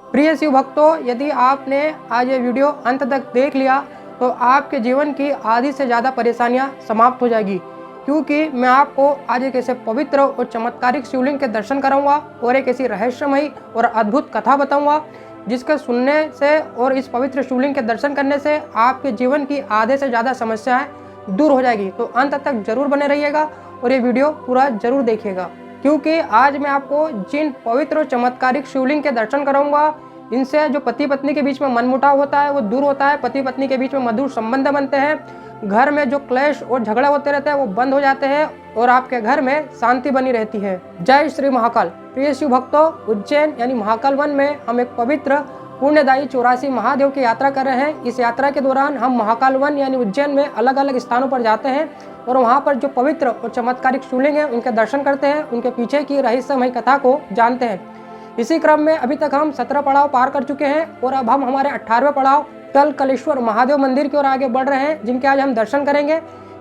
प्रिय शिव भक्तों, यदि आपने आज ये वीडियो अंत तक देख लिया तो आपके जीवन की आधी से ज़्यादा परेशानियां समाप्त हो जाएगी, क्योंकि मैं आपको आज एक ऐसे पवित्र और चमत्कारिक शिवलिंग के दर्शन कराऊंगा और एक ऐसी रहस्यमयी और अद्भुत कथा बताऊंगा जिसके सुनने से और इस पवित्र शिवलिंग के दर्शन करने से आपके जीवन की आधे से ज़्यादा समस्याएं दूर हो जाएगी। तो अंत तक जरूर बने रहिएगा और ये वीडियो पूरा जरूर देखिएगा, क्योंकि आज मैं आपको जिन पवित्र और चमत्कारिक शिवलिंग के दर्शन कराऊंगा, इनसे जो पति पत्नी के बीच में मनमुटाव होता है वो दूर होता है, पति पत्नी के बीच में मधुर संबंध बनते हैं, घर में जो क्लेश और झगड़ा होते रहते हैं वो बंद हो जाते हैं और आपके घर में शांति बनी रहती है। जय श्री महाकाल। प्रिय शिव भक्तों, उज्जैन यानी महाकाल वन में हम एक पवित्र पुण्यदायी 84 महादेव की यात्रा कर रहे हैं। इस यात्रा के दौरान हम महाकाल वन यानी उज्जैन में अलग अलग स्थानों पर जाते हैं और वहाँ पर जो पवित्र और चमत्कारिक शिवलिंग है उनके दर्शन करते हैं, उनके पीछे की रहस्यमय कथा को जानते हैं। इसी क्रम में अभी तक हम 17 पड़ाव पार कर चुके हैं और अब हम हमारे 18वें पड़ाव कलेश्वर महादेव मंदिर की ओर आगे बढ़ रहे हैं, जिनके आज हम दर्शन करेंगे।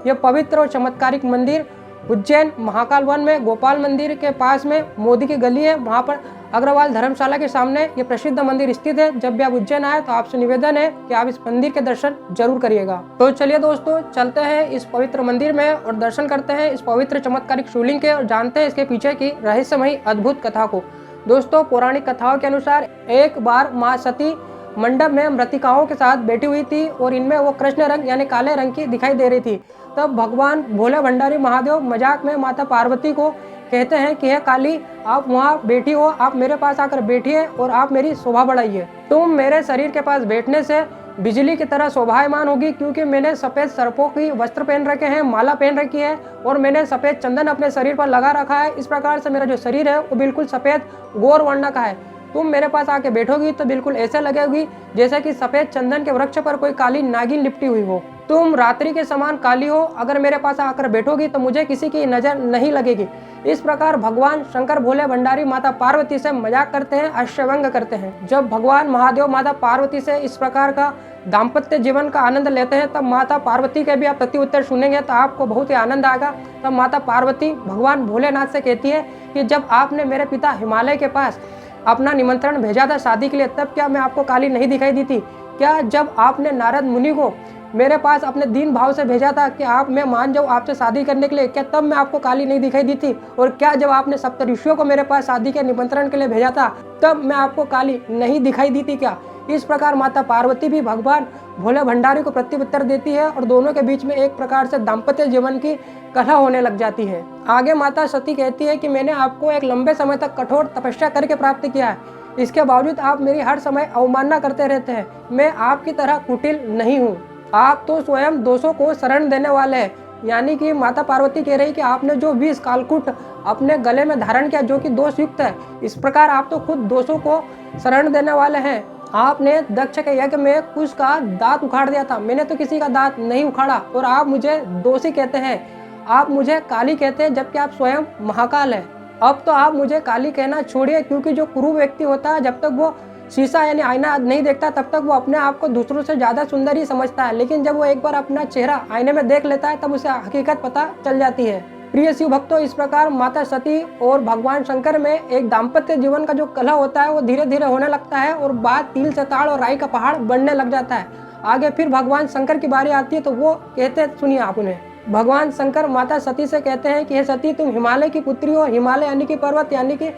ये पवित्र और चमत्कारिक मंदिर उज्जैन महाकाल वन में गोपाल मंदिर के पास में मोदी की गली है, वहाँ पर अग्रवाल धर्मशाला के सामने ये प्रसिद्ध मंदिर स्थित है। जब भी आप उज्जैन आए तो आपसे निवेदन है कि आप इस मंदिर के दर्शन जरूर करिएगा। तो चलिए दोस्तों, चलते हैं इस पवित्र मंदिर में और दर्शन करते हैं इस पवित्र चमत्कारिक शिवलिंग के और जानते हैं इसके पीछे की रहस्यमयी अद्भुत कथा को। दोस्तों, पौराणिक कथाओं के अनुसार एक बार माँ सती मंडप में मृतिकाओं के साथ बैठी हुई थी और इनमें वो कृष्ण रंग यानी काले रंग की दिखाई दे रही थी। तब भगवान भोले भंडारी महादेव मजाक में माता पार्वती को कहते हैं कि हे काली, आप वहाँ बैठी हो, आप मेरे पास आकर बैठिए और आप मेरी शोभा बढ़ाइए। तुम मेरे शरीर के पास बैठने से बिजली की तरह शोभायमान होगी, क्योंकि मैंने सफ़ेद सर्पों की वस्त्र पहन रखे हैं, माला पहन रखी है और मैंने सफ़ेद चंदन अपने शरीर पर लगा रखा है। इस प्रकार से मेरा जो शरीर है वो बिल्कुल सफ़ेद गौर वर्ण का है। तुम मेरे पास आके बैठोगी तो बिल्कुल ऐसे लगेगी जैसे कि सफ़ेद चंदन के वृक्ष पर कोई काली नागिन लिपटी हुई हो। तुम रात्रि के समान काली हो, अगर मेरे पास आकर बैठोगी तो मुझे किसी की नज़र नहीं लगेगी। इस प्रकार भगवान शंकर भोले भंडारी माता पार्वती से मजाक करते हैं, हास्यव्यंग करते हैं। जब भगवान महादेव माता पार्वती से इस प्रकार का दाम्पत्य जीवन का आनंद लेते हैं, तब माता पार्वती के भी आप प्रति उत्तर सुनेंगे तो आपको बहुत ही आनंद आएगा। तब माता पार्वती भगवान भोलेनाथ से कहती है कि जब आपने मेरे पिता हिमालय के पास अपना निमंत्रण भेजा था शादी के लिए, तब क्या मैं आपको काली नहीं दिखाई दी थी? क्या जब आपने नारद मुनि को मेरे पास अपने दीन भाव से भेजा था कि आप मैं मान जाऊँ आपसे शादी करने के लिए, क्या तब मैं आपको काली नहीं दिखाई दी थी? और क्या जब आपने सप्त ऋषियों को मेरे पास शादी के निमंत्रण के लिए भेजा था, तब मैं आपको काली नहीं दिखाई दी थी क्या? इस प्रकार माता पार्वती भी भगवान भोले भंडारी को प्रत्युत्तर देती है और दोनों के बीच में एक प्रकार से दाम्पत्य जीवन की कलह होने लग जाती है। आगे माता सती कहती है कि मैंने आपको एक लंबे समय तक कठोर तपस्या करके प्राप्त किया है, इसके बावजूद आप मेरी हर समय अवमानना करते रहते हैं। मैं आपकी तरह कुटिल नहीं हूँ, आप तो स्वयं दोषों को शरण देने वाले हैं। यानी कि माता पार्वती कह रही कि आपने जो 20 कालकूट अपने गले में धारण किया जो कि दोष युक्त है, इस प्रकार आप तो खुद दोषों को शरण देने वाले हैं। आपने दक्ष के यज्ञ में कुश का दांत उखाड़ दिया था, मैंने तो किसी का दांत नहीं उखाड़ा और आप मुझे दोषी कहते हैं, आप मुझे काली कहते हैं, जबकि आप स्वयं महाकाल है। अब तो आप मुझे काली कहना छोड़िए, क्योंकि जो कुरूप व्यक्ति होता है जब तक वो शीशा यानी आईना नहीं देखता तब तक वो अपने आप को दूसरों से ज़्यादा सुंदर ही समझता है, लेकिन जब वो एक बार अपना चेहरा आईने में देख लेता है तब उसे हकीकत पता चल जाती है। प्रिय शिव भक्तों, इस प्रकार माता सती और भगवान शंकर में एक दाम्पत्य जीवन का जो कलह होता है वो धीरे धीरे होने लगता है और बात तिल से ताड़ और राई का पहाड़ बनने लग जाता है। आगे फिर भगवान शंकर की बारी आती है तो वो कहते हैं, सुनिए आप उन्हें। भगवान शंकर माता सती से कहते हैं कि हे सती, तुम हिमालय की पुत्री हो। हिमालय यानी कि पर्वत, यानी कि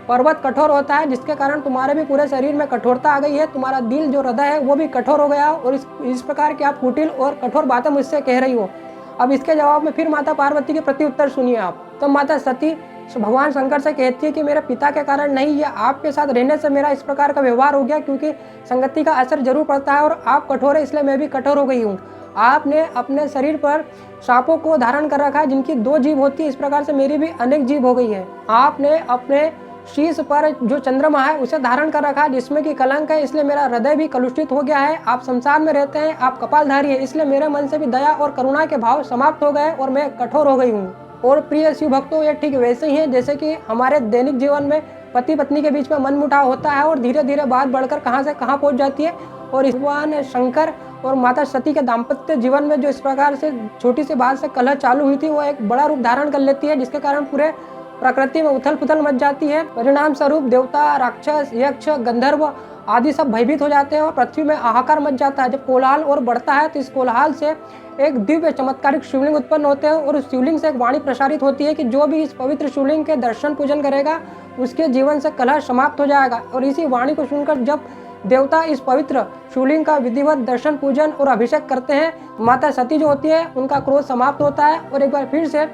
पर्वत कठोर होता है, जिसके कारण तुम्हारे भी पूरे शरीर में कठोरता आ गई है, तुम्हारा दिल जो हृदय है वो भी कठोर हो गया और इस प्रकार की आप कुटिल और कठोर बातें मुझसे कह रही हो। अब इसके जवाब में फिर माता पार्वती के प्रति उत्तर सुनिए आप। तो माता सती भगवान शंकर से कहती है कि मेरे पिता के कारण नहीं, या आपके साथ रहने से मेरा इस प्रकार का व्यवहार हो गया, क्योंकि संगति का असर जरूर पड़ता है और आप कठोर है इसलिए मैं भी कठोर हो गई हूँ। आपने अपने शरीर पर सांपों को धारण कर रखा है जिनकी 2 जीभ होती है, इस प्रकार से मेरी भी अनेक जीभ हो गई है। आपने अपने शीश पर जो चंद्रमा है उसे धारण कर रखा है जिसमें कि कलंक है, इसलिए मेरा हृदय भी कलुषित हो गया है। आप संसार में रहते हैं, आप कपालधारी है, इसलिए मेरे मन से भी दया और करुणा के भाव समाप्त हो गए और मैं कठोर हो गई हूँ। और प्रिय शिव भक्तों, ये ठीक वैसे ही है जैसे कि हमारे दैनिक जीवन में पति पत्नी के बीच में मनमुटाव होता है और धीरे धीरे बात बढ़कर कहाँ से कहाँ पहुँच जाती है। और भगवान शंकर और माता सती के दाम्पत्य जीवन में जो इस प्रकार से छोटी सी बात से कलह चालू हुई थी वो एक बड़ा रूप धारण कर लेती है, जिसके कारण पूरे प्रकृति में उथल पुथल मच जाती है। परिणाम स्वरूप देवता, राक्षस, यक्ष, गंधर्व आदि सब भयभीत हो जाते हैं और पृथ्वी में हाहाकार मच जाता है। जब कोलाहल और बढ़ता है तो इस कोलाहल से एक दिव्य चमत्कारिक शिवलिंग उत्पन्न होते हैं और उस शिवलिंग से एक वाणी प्रसारित होती है कि जो भी इस पवित्र शिवलिंग के दर्शन पूजन करेगा उसके जीवन से कलह समाप्त हो जाएगा। और इसी वाणी को सुनकर जब देवता इस पवित्र शिवलिंग का विधिवत दर्शन पूजन और अभिषेक करते हैं, माता सती जो होती है उनका क्रोध समाप्त होता है और एक बार फिर से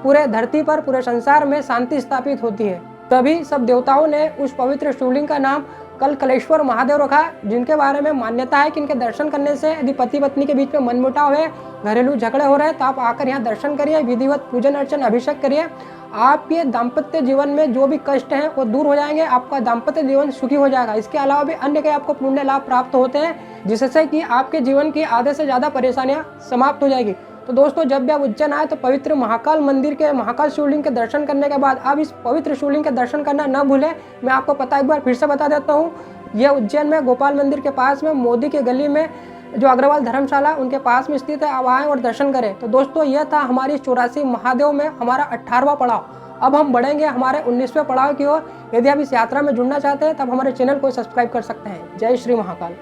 पूरे धरती पर, पूरे संसार में शांति स्थापित होती है। तभी सब देवताओं ने उस पवित्र शिवलिंग का नाम कलकलेश्वर महादेव रखा, जिनके बारे में मान्यता है कि इनके दर्शन करने से यदि पति पत्नी के बीच में मनमुटाव है, घरेलू झगड़े हो रहे हैं, तो आप आकर यहाँ दर्शन करिए, विधिवत पूजन अर्चन अभिषेक करिए। आपके दाम्पत्य जीवन में जो भी कष्ट हैं वो दूर हो जाएंगे, आपका दाम्पत्य जीवन सुखी हो जाएगा। इसके अलावा भी अन्य कई आपको पुण्य लाभ प्राप्त होते हैं, जिससे कि आपके जीवन की आधे से ज़्यादा परेशानियाँ समाप्त हो जाएगी। तो दोस्तों, जब भी आप उज्जैन आए तो पवित्र महाकाल मंदिर के महाकाल शिवलिंग के दर्शन करने के बाद आप इस पवित्र शिवलिंग के दर्शन करना न भूलें। मैं आपको पता एक बार फिर से बता देता हूँ, यह उज्जैन में गोपाल मंदिर के पास में मोदी के गली में जो अग्रवाल धर्मशाला उनके पास में स्थित है, आप आएँ और दर्शन करें। तो दोस्तों, यह था हमारी 84 महादेव में हमारा 18वां पड़ाव। अब हम बढ़ेंगे हमारे 19वें पड़ाव की ओर। यदि आप इस यात्रा में जुड़ना चाहते हैं तब हमारे चैनल को सब्सक्राइब कर सकते हैं। जय श्री महाकाल।